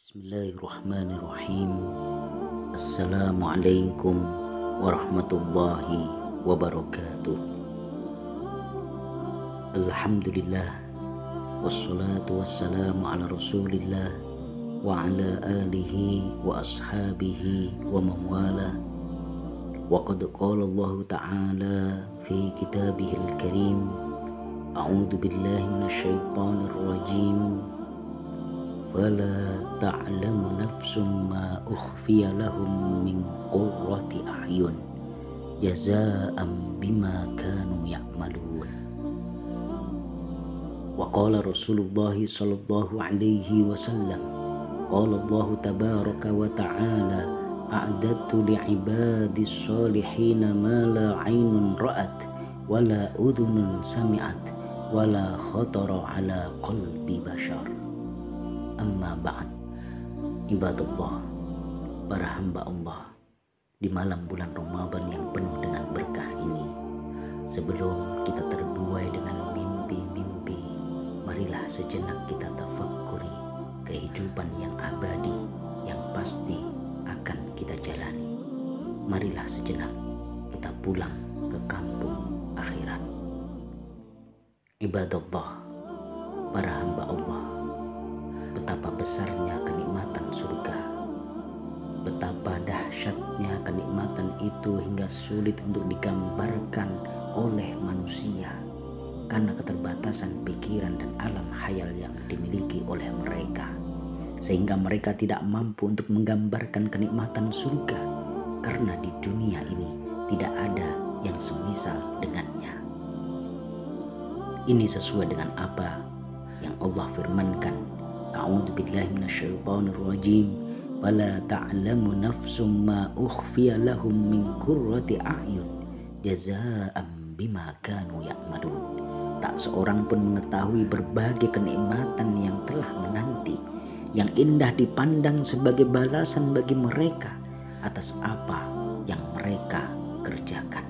Bismillahirrahmanirrahim. Assalamualaikum warahmatullahi wabarakatuh. Alhamdulillah, wassalatu wassalamu ala rasulillah wa ala alihi wa ashabihi wa mawala. Wa qad qala Allah ta'ala fi kitabihil karim, a'udhu billahi minasyaitonir rajim. Fala ta'lamu nafsum ma ukhfiya lahum min qurrati a'yun jazaa'an bima kanu ya'malun. Wa qala Rasulullah sallallahu alaihi wasallam, qala Allah tabaraka wa ta'ala, a'dadtu li'ibadis salihin ma la 'ainun ra'at wa la udhunun sami'at wa la khatara 'ala qalbi bashar. Amma ba'd, ibadallah, para hamba Allah, di malam bulan Ramadan yang penuh dengan berkah ini, sebelum kita terbuai dengan mimpi-mimpi, marilah sejenak kita tafakkuri kehidupan yang abadi yang pasti akan kita jalani. Marilah sejenak kita pulang ke kampung akhirat. Ibadallah, para hamba Allah, betapa besarnya kenikmatan surga, betapa dahsyatnya kenikmatan itu hingga sulit untuk digambarkan oleh manusia karena keterbatasan pikiran dan alam khayal yang dimiliki oleh mereka, sehingga mereka tidak mampu untuk menggambarkan kenikmatan surga karena di dunia ini tidak ada yang semisal dengannya. Ini sesuai dengan apa yang Allah firmankan, a'udzu billahi minasyaitonir rajim, wala ta'lamu nafsum ma ukhfiya lahum min qurrati a'yun jazaa'an bima kanu ya'malun. Tak seorang pun mengetahui berbagai kenikmatan yang telah menanti, yang indah dipandang sebagai balasan bagi mereka atas apa yang mereka kerjakan.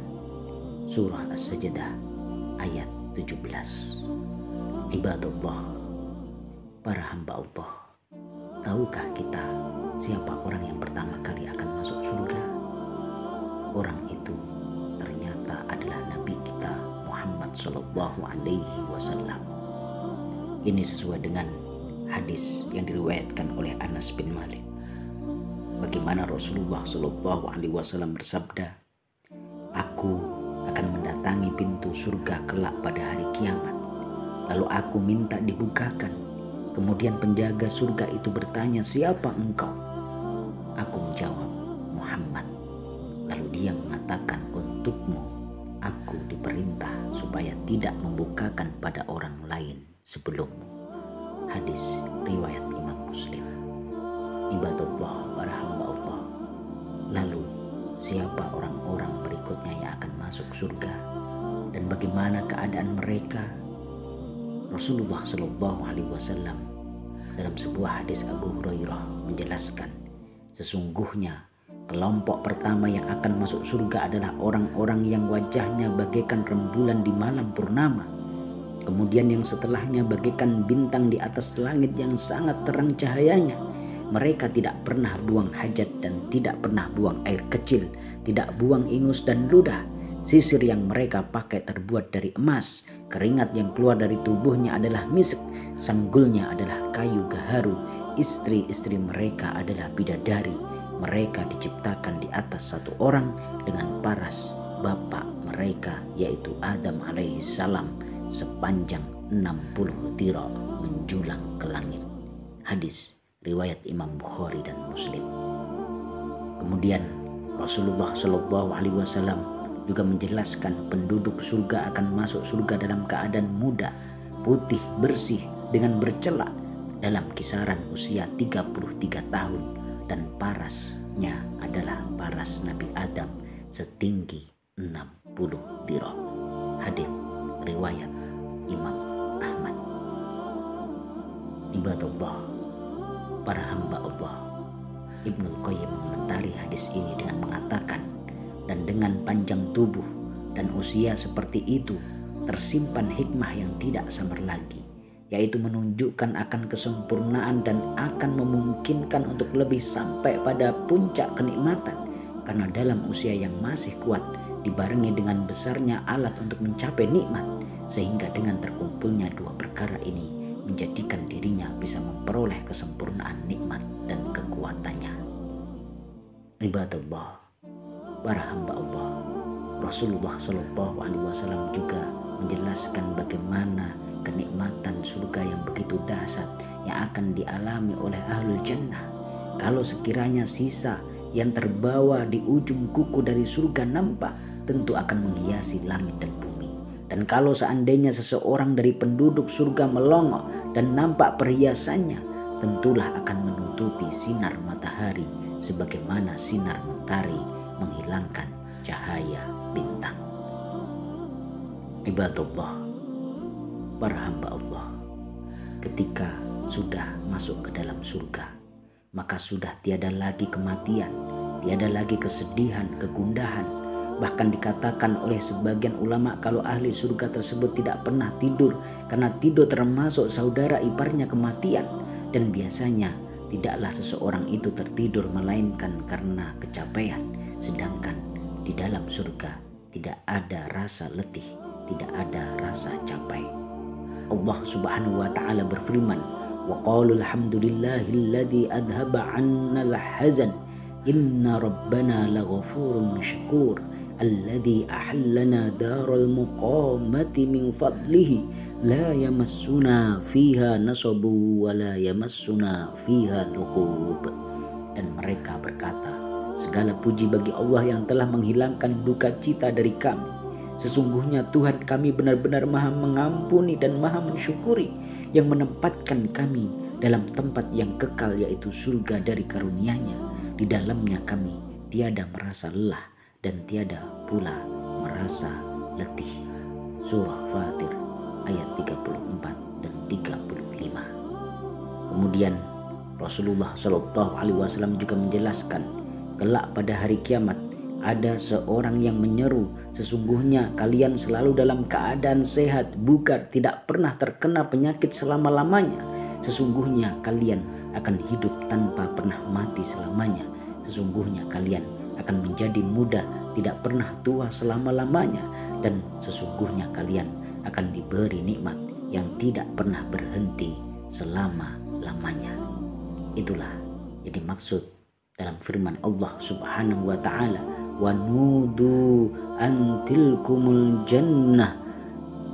Surah As-Sajdah ayat 17. Ibadallah, para hamba Allah, tahukah kita siapa orang yang pertama kali akan masuk surga? Orang itu ternyata adalah Nabi kita Muhammad Sallallahu Alaihi Wasallam. Ini sesuai dengan hadis yang diriwayatkan oleh Anas bin Malik. Bagaimana Rasulullah Sallallahu Alaihi Wasallam bersabda, "Aku akan mendatangi pintu surga kelak pada hari kiamat. Lalu aku minta dibukakan. Kemudian penjaga surga itu bertanya, 'Siapa engkau?' Aku menjawab, 'Muhammad.' Lalu dia mengatakan, 'Untukmu aku diperintah supaya tidak membukakan pada orang lain sebelummu.'" Hadis riwayat Imam Muslim. Ibadallah, para hamba Allah, lalu siapa orang-orang berikutnya yang akan masuk surga dan bagaimana keadaan mereka? Rasulullah Shallallahu Alaihi Wasallam dalam sebuah hadis Abu Hurairah menjelaskan, sesungguhnya kelompok pertama yang akan masuk surga adalah orang-orang yang wajahnya bagaikan rembulan di malam purnama, kemudian yang setelahnya bagaikan bintang di atas langit yang sangat terang cahayanya. Mereka tidak pernah buang hajat dan tidak pernah buang air kecil, tidak buang ingus dan ludah. Sisir yang mereka pakai terbuat dari emas, keringat yang keluar dari tubuhnya adalah misik, sanggulnya adalah kayu gaharu, istri-istri mereka adalah bidadari. Mereka diciptakan di atas satu orang dengan paras bapak mereka yaitu Adam alaihissalam sepanjang 60 dhira menjulang ke langit. Hadis riwayat Imam Bukhari dan Muslim. Kemudian Rasulullah Shallallahu Alaihi Wasallam juga menjelaskan penduduk surga akan masuk surga dalam keadaan muda, putih, bersih, dengan bercelak dalam kisaran usia 33 tahun dan parasnya adalah paras Nabi Adam setinggi 60 dhira. Hadis riwayat Imam Ahmad. Ibadallah, para hamba Allah, Ibnul Qayyim mengomentari hadis ini dengan mengatakan, dan dengan panjang tubuh dan usia seperti itu tersimpan hikmah yang tidak samar lagi, yaitu menunjukkan akan kesempurnaan dan akan memungkinkan untuk lebih sampai pada puncak kenikmatan, karena dalam usia yang masih kuat dibarengi dengan besarnya alat untuk mencapai nikmat, sehingga dengan terkumpulnya dua perkara ini menjadikan dirinya bisa memperoleh kesempurnaan nikmat dan kekuatannya. Ibadallah, para hamba Allah, Rasulullah Shallallahu Alaihi Wasallam juga menjelaskan bagaimana kenikmatan surga yang begitu dahsyat yang akan dialami oleh ahlul jannah. Kalau sekiranya sisa yang terbawa di ujung kuku dari surga nampak, tentu akan menghiasi langit dan bumi. Dan kalau seandainya seseorang dari penduduk surga melongo dan nampak perhiasannya, tentulah akan menutupi sinar matahari sebagaimana sinar mentari menghilangkan cahaya bintang. Ibadallah, para hamba Allah, ketika sudah masuk ke dalam surga, maka sudah tiada lagi kematian, tiada lagi kesedihan, kegundahan. Bahkan dikatakan oleh sebagian ulama kalau ahli surga tersebut tidak pernah tidur, karena tidur termasuk saudara iparnya kematian. Dan biasanya tidaklah seseorang itu tertidur melainkan karena kecapean. Sedangkan di dalam surga tidak ada rasa letih, tidak ada rasa capek. Allah Subhanahu wa taala berfirman, wa qalu alhamdulillahilladzi adhaba 'annal hazan inna rabbana laghafurun syakur alladzi ahallana daral muqamati min fadlihi la yamassuna fiha nasabu wa la yamassuna fiha lughub. Dan mereka berkata, segala puji bagi Allah yang telah menghilangkan duka cita dari kami. Sesungguhnya Tuhan kami benar-benar maha mengampuni dan maha mensyukuri, yang menempatkan kami dalam tempat yang kekal, yaitu surga dari karunia-Nya. Di dalamnya kami tiada merasa lelah dan tiada pula merasa letih. Surah Fatir ayat 34 dan 35. Kemudian Rasulullah Shallallahu Alaihi Wasallam juga menjelaskan, kelak pada hari kiamat ada seorang yang menyeru, sesungguhnya kalian selalu dalam keadaan sehat, bugar, tidak pernah terkena penyakit selama-lamanya. Sesungguhnya kalian akan hidup tanpa pernah mati selamanya. Sesungguhnya kalian akan menjadi muda, tidak pernah tua selama-lamanya. Dan sesungguhnya kalian akan diberi nikmat yang tidak pernah berhenti selama-lamanya. Itulah yang dimaksud dalam firman Allah Subhanahu wa taala, wa nudu antilkumul jannah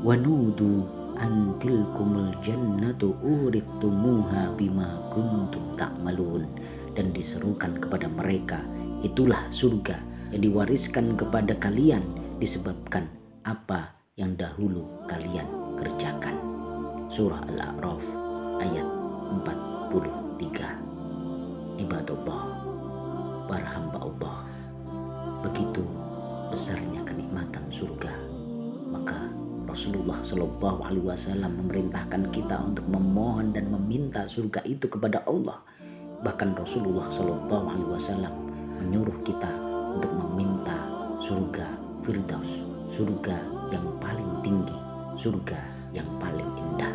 wa nudu antilkumul jannatu urithumuha bima kuntum ta'malun. Dan diserukan kepada mereka, itulah surga yang diwariskan kepada kalian disebabkan apa yang dahulu kalian kerjakan. Surah Al-A'raf ayat 43. Ibadallah, para hamba Allah, begitu besarnya kenikmatan surga, maka Rasulullah Shallallahu Alaihi Wasallam memerintahkan kita untuk memohon dan meminta surga itu kepada Allah. Bahkan Rasulullah Shallallahu Alaihi Wasallam menyuruh kita untuk meminta surga Firdaus, surga yang paling tinggi, surga yang paling indah.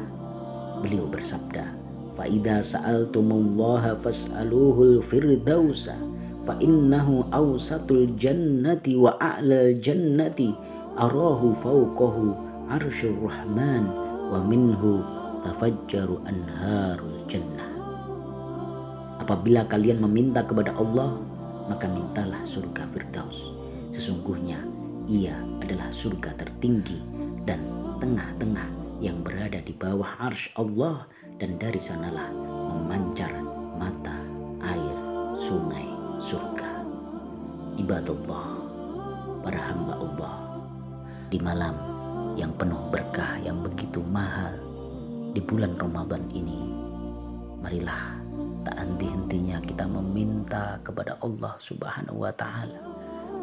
Beliau bersabda, "Fa'idha sa'altumullaha fas'aluhul firdausa fa innahu awsatul jannati wa a'lal jannati arahu fawqahu arsyur rahman wa minhu tafajjaru anharul jannah." Apabila kalian meminta kepada Allah, maka mintalah surga Firdaus. Sesungguhnya ia adalah surga tertinggi dan tengah-tengah yang berada di bawah arsy Allah, dan dari sanalah memancar mata air sungai surga. Ibadallah, para hamba Allah, di malam yang penuh berkah yang begitu mahal di bulan Ramadan ini, marilah tak henti-hentinya kita meminta kepada Allah Subhanahu wa taala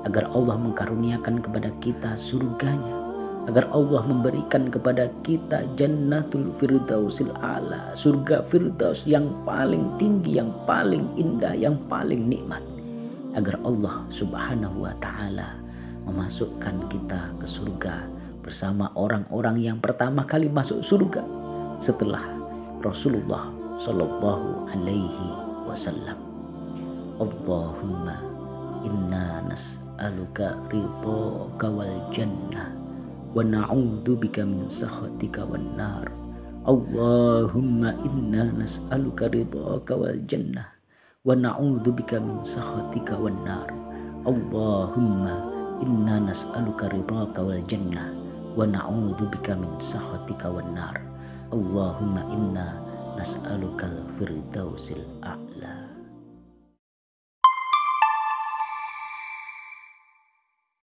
agar Allah mengkaruniakan kepada kita surganya, agar Allah memberikan kepada kita Jannatul Firdausil A'la, surga Firdaus yang paling tinggi, yang paling indah, yang paling nikmat, agar Allah Subhanahu wa taala memasukkan kita ke surga bersama orang-orang yang pertama kali masuk surga, setelah Rasulullah Shallallahu Alaihi Wasallam. Allahumma inna nas'aluka ridhaka wal jannah wa na'udzubika min sakhatika wan nar. Allahumma inna nas'aluka ridhaka wal jannah wa na'udzubika min sakhatika wan nar. Allahumma inna nas'aluka ridhaka wal jannah wa na'udzubika min sakhatika wan nar. Allahumma inna nas'alukal firdausil a'la.